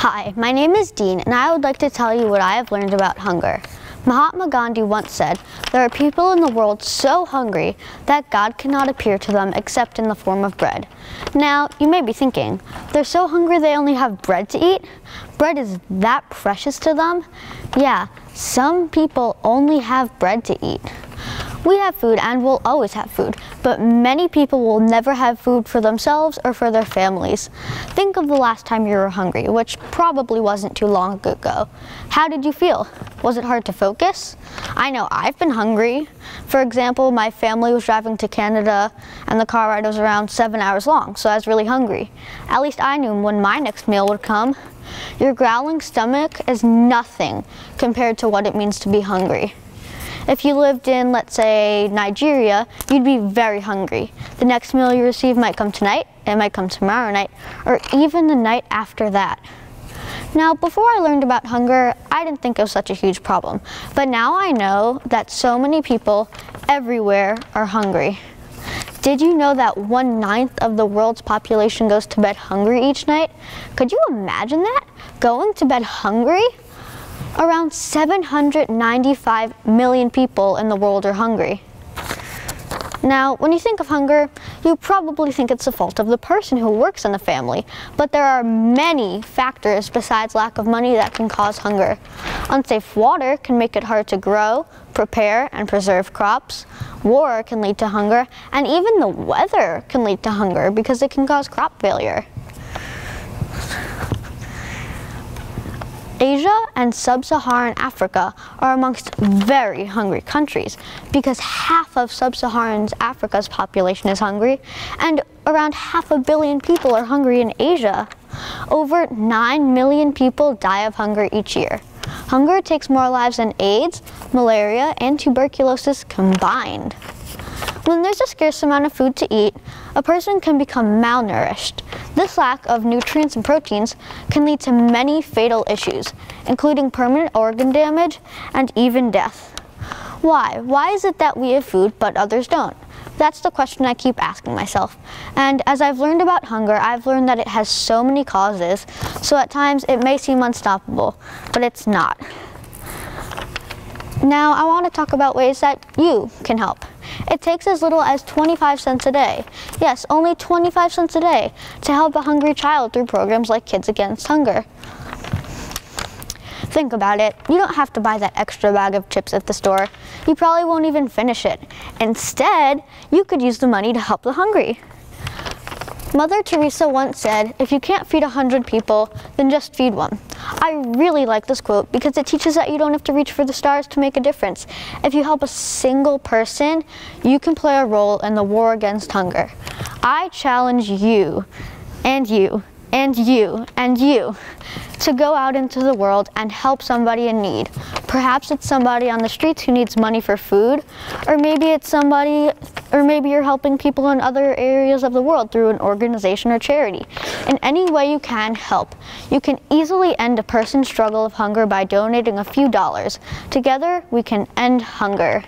Hi, my name is Dean, and I would like to tell you what I have learned about hunger. Mahatma Gandhi once said, "There are people in the world so hungry that God cannot appear to them except in the form of bread." Now, you may be thinking, they're so hungry they only have bread to eat? Bread is that precious to them? Yeah, some people only have bread to eat. We have food and will always have food, but many people will never have food for themselves or for their families. Think of the last time you were hungry, which probably wasn't too long ago. How did you feel? Was it hard to focus? I know I've been hungry. For example, my family was driving to Canada and the car ride was around 7 hours long, so I was really hungry. At least I knew when my next meal would come. Your growling stomach is nothing compared to what it means to be hungry. If you lived in, let's say, Nigeria, you'd be very hungry. The next meal you receive might come tonight, it might come tomorrow night, or even the night after that. Now, before I learned about hunger, I didn't think it was such a huge problem. But now I know that so many people everywhere are hungry. Did you know that 1/9 of the world's population goes to bed hungry each night? Could you imagine that? Going to bed hungry? Around 795 million people in the world are hungry. Now, when you think of hunger, you probably think it's the fault of the person who works in the family, but there are many factors besides lack of money that can cause hunger. Unsafe water can make it hard to grow, prepare, and preserve crops. War can lead to hunger, and even the weather can lead to hunger because it can cause crop failure. Asia and sub-Saharan Africa are amongst very hungry countries because half of sub-Saharan Africa's population is hungry and around 500 million people are hungry in Asia. Over 9 million people die of hunger each year. Hunger takes more lives than AIDS, malaria, and tuberculosis combined. When there's a scarce amount of food to eat, a person can become malnourished. This lack of nutrients and proteins can lead to many fatal issues, including permanent organ damage and even death. Why? Why is it that we have food but others don't? That's the question I keep asking myself. And as I've learned about hunger, I've learned that it has so many causes, so at times it may seem unstoppable, but it's not. Now, I want to talk about ways that you can help. It takes as little as 25 cents a day. Yes, only 25 cents a day to help a hungry child through programs like Kids Against Hunger. Think about it. You don't have to buy that extra bag of chips at the store. You probably won't even finish it. Instead, you could use the money to help the hungry. Mother Teresa once said, "If you can't feed 100 people, then just feed one." I really like this quote because it teaches that you don't have to reach for the stars to make a difference. If you help a single person, you can play a role in the war against hunger. I challenge you, and you, and you, and you, to go out into the world and help somebody in need. Perhaps it's somebody on the streets who needs money for food, or maybe you're helping people in other areas of the world through an organization or charity. In any way you can help. You can easily end a person's struggle of hunger by donating a few dollars. Together, we can end hunger.